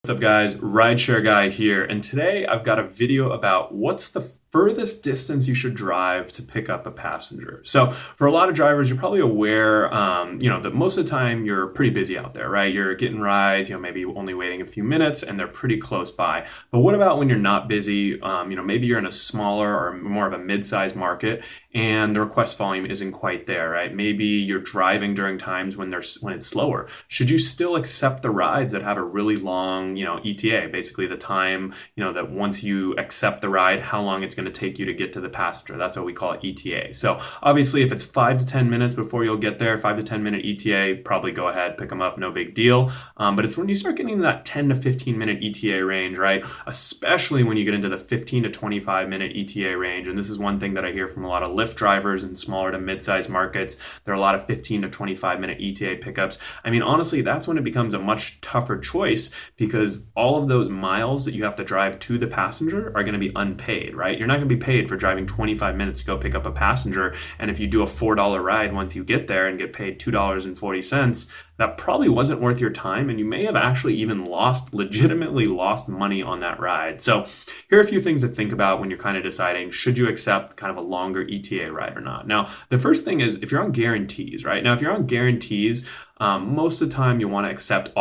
What's up guys, Rideshare guy here, and today I've got a video about what's the furthest distance you should drive to pick up a passenger. So for a lot of drivers, you're probably aware, that most of the time you're pretty busy out there, right? You're getting rides, maybe only waiting a few minutes and they're pretty close by. But what about when you're not busy? Maybe you're in a smaller or more of a mid-sized market and the request volume isn't quite there, right? Maybe you're driving during times when it's slower. Should you still accept the rides that have a really long, ETA, basically the time, that once you accept the ride, how long it's going to take you to get to the passenger? That's what we call ETA. So obviously if it's 5 to 10 minutes before you'll get there, 5 to 10 minute ETA, probably go ahead, pick them up, no big deal. But it's when you start getting to that 10 to 15 minute ETA range, right? Especially when you get into the 15 to 25 minute ETA range. And this is one thing that I hear from a lot of Lyft drivers in smaller to mid-sized markets. There are a lot of 15 to 25 minute ETA pickups. I mean, honestly, that's when it becomes a much tougher choice because all of those miles that you have to drive to the passenger are going to be unpaid, right? You're not going to be paid for driving 25 minutes to go pick up a passenger. And if you do a $4 ride once you get there and get paid $2.40, that probably wasn't worth your time, and you may have actually even legitimately lost money on that ride. So here are a few things to think about when you're kind of deciding, should you accept kind of a longer ETA ride or not? Now, the first thing is if you're on guarantees, right? Now, if you're on guarantees, most of the time you want to accept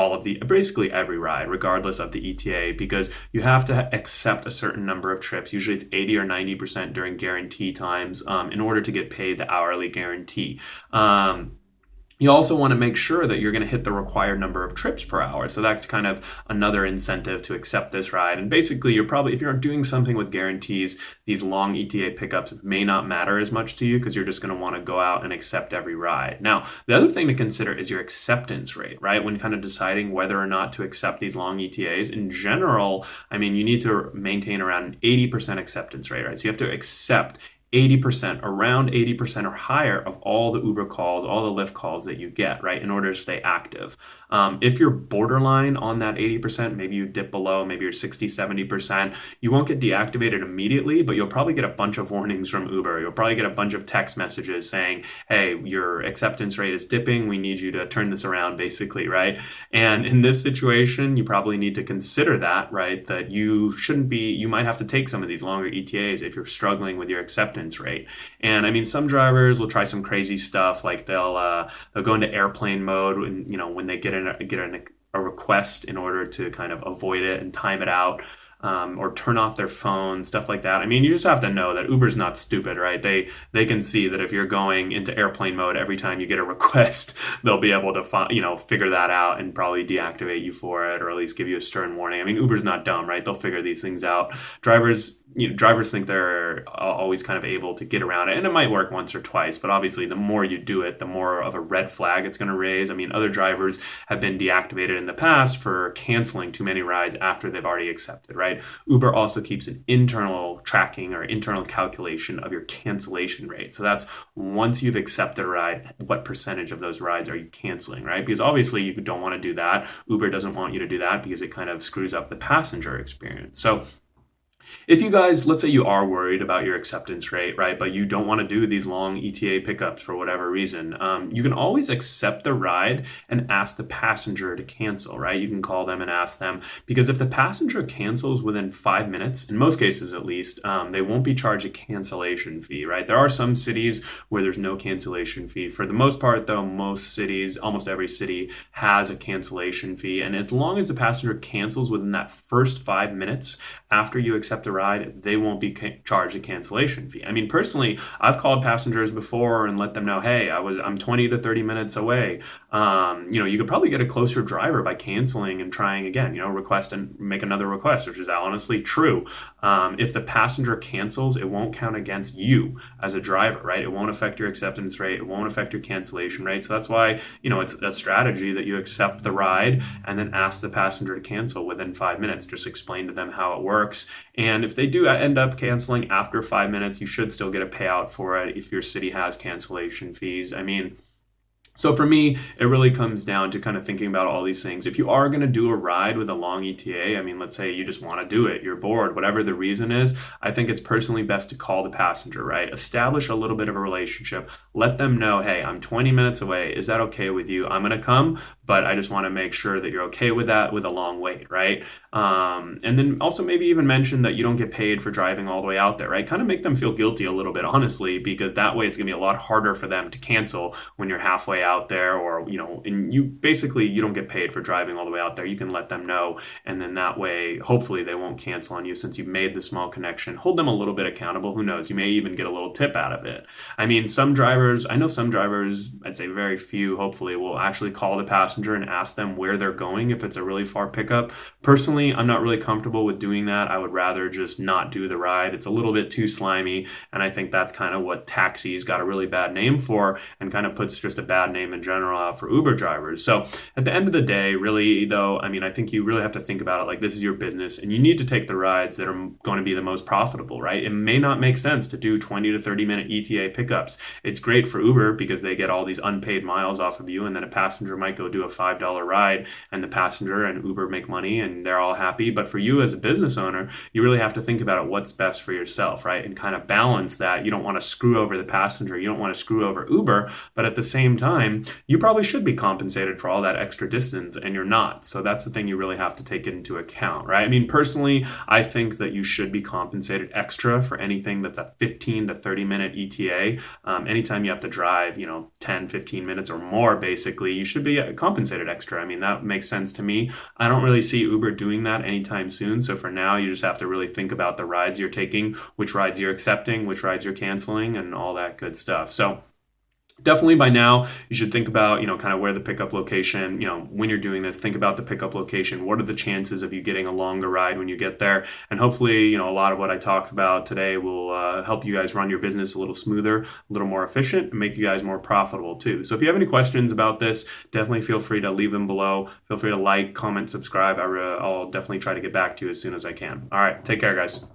basically every ride, regardless of the ETA, because you have to accept a certain number of trips. Usually it's 80 or 90% during guarantee times in order to get paid the hourly guarantee. You also want to make sure that you're going to hit the required number of trips per hour. So that's kind of another incentive to accept this ride. And basically, if you're doing something with guarantees, these long ETA pickups may not matter as much to you because you're just going to want to go out and accept every ride. Now, the other thing to consider is your acceptance rate, right? When kind of deciding whether or not to accept these long ETAs. In general, you need to maintain around an 80% acceptance rate, right? So you have to accept 80%, around 80% or higher of all the Uber calls, all the Lyft calls that you get, right, in order to stay active. If you're borderline on that 80%, maybe you dip below, maybe you're 60, 70%, you won't get deactivated immediately, but you'll probably get a bunch of warnings from Uber. You'll probably get a bunch of text messages saying, hey, your acceptance rate is dipping. We need you to turn this around, basically, right? And in this situation, you probably need to consider that, right, that you might have to take some of these longer ETAs if you're struggling with your acceptance rate. And some drivers will try some crazy stuff, like they'll go into airplane mode when they get a request in order to kind of avoid it and time it out. Or turn off their phone, stuff like that. You just have to know that Uber's not stupid, right? They can see that if you're going into airplane mode every time you get a request, they'll be able to figure that out and probably deactivate you for it, or at least give you a stern warning. Uber's not dumb, right? They'll figure these things out. Drivers think they're always kind of able to get around it, and it might work once or twice, but obviously the more you do it, the more of a red flag it's going to raise. Other drivers have been deactivated in the past for canceling too many rides after they've already accepted, right? Uber also keeps an internal tracking or internal calculation of your cancellation rate. So that's once you've accepted a ride, what percentage of those rides are you canceling, right? Because obviously you don't want to do that. Uber doesn't want you to do that because it kind of screws up the passenger experience. So if you guys, let's say you are worried about your acceptance rate, right, but you don't want to do these long ETA pickups for whatever reason, you can always accept the ride and ask the passenger to cancel, right? You can call them and ask them, because if the passenger cancels within 5 minutes, in most cases at least, they won't be charged a cancellation fee, right? There are some cities where there's no cancellation fee. For the most part, though, most cities, almost every city has a cancellation fee. And as long as the passenger cancels within that first 5 minutes after you accept the ride, they won't be charged a cancellation fee. Personally, I've called passengers before and let them know, hey, I'm 20 to 30 minutes away. You could probably get a closer driver by canceling and trying again, request and make another request, which is honestly true. If the passenger cancels, it won't count against you as a driver, right? It won't affect your acceptance rate. It won't affect your cancellation rate. So that's why, it's a strategy that you accept the ride and then ask the passenger to cancel within 5 minutes. Just explain to them how it works. And if they do end up canceling after 5 minutes, you should still get a payout for it if your city has cancellation fees. So for me, it really comes down to kind of thinking about all these things. If you are going to do a ride with a long ETA, let's say you just want to do it, you're bored, whatever the reason is, I think it's personally best to call the passenger, right? Establish a little bit of a relationship. Let them know, hey, I'm 20 minutes away. Is that okay with you? I'm going to come, but I just want to make sure that you're okay with that with a long wait, right? And then also maybe even mention that you don't get paid for driving all the way out there, right? Kind of make them feel guilty a little bit, honestly, because that way it's going to be a lot harder for them to cancel when you're halfway out there, or, and you don't get paid for driving all the way out there. You can let them know, and then that way, hopefully they won't cancel on you since you've made the small connection. Hold them a little bit accountable. Who knows? You may even get a little tip out of it. I mean, I know some drivers, I'd say very few, hopefully, will actually call the passenger and ask them where they're going if it's a really far pickup. Personally, I'm not really comfortable with doing that. I would rather just not do the ride. It's a little bit too slimy, and I think that's kind of what taxis got a really bad name for, and kind of puts just a bad name in general out for Uber drivers. So at the end of the day, really though, I mean, I think you really have to think about it like this is your business, and you need to take the rides that are going to be the most profitable, right? It may not make sense to do 20 to 30 minute ETA pickups. It's great for Uber because they get all these unpaid miles off of you, and then a passenger might go do a $5 ride, and the passenger and Uber make money and they're all happy. But for you as a business owner, you really have to think about it, what's best for yourself, right? And kind of balance that. You don't want to screw over the passenger, you don't want to screw over Uber, but at the same time, you probably should be compensated for all that extra distance, and you're not. So that's the thing you really have to take into account, right? I mean, personally, I think that you should be compensated extra for anything that's a 15 to 30 minute ETA. Anytime you have to drive, 10, 15 minutes or more, basically, you should be compensated extra. I mean, that makes sense to me. I don't really see Uber doing that anytime soon. So for now, you just have to really think about the rides you're taking, which rides you're accepting, which rides you're canceling, and all that good stuff. So definitely by now, you should think about, kind of where the pickup location, when you're doing this, think about the pickup location. What are the chances of you getting a longer ride when you get there? And hopefully, a lot of what I talked about today will help you guys run your business a little smoother, a little more efficient, and make you guys more profitable too. So if you have any questions about this, definitely feel free to leave them below. Feel free to like, comment, subscribe. I'll definitely try to get back to you as soon as I can. All right, take care, guys.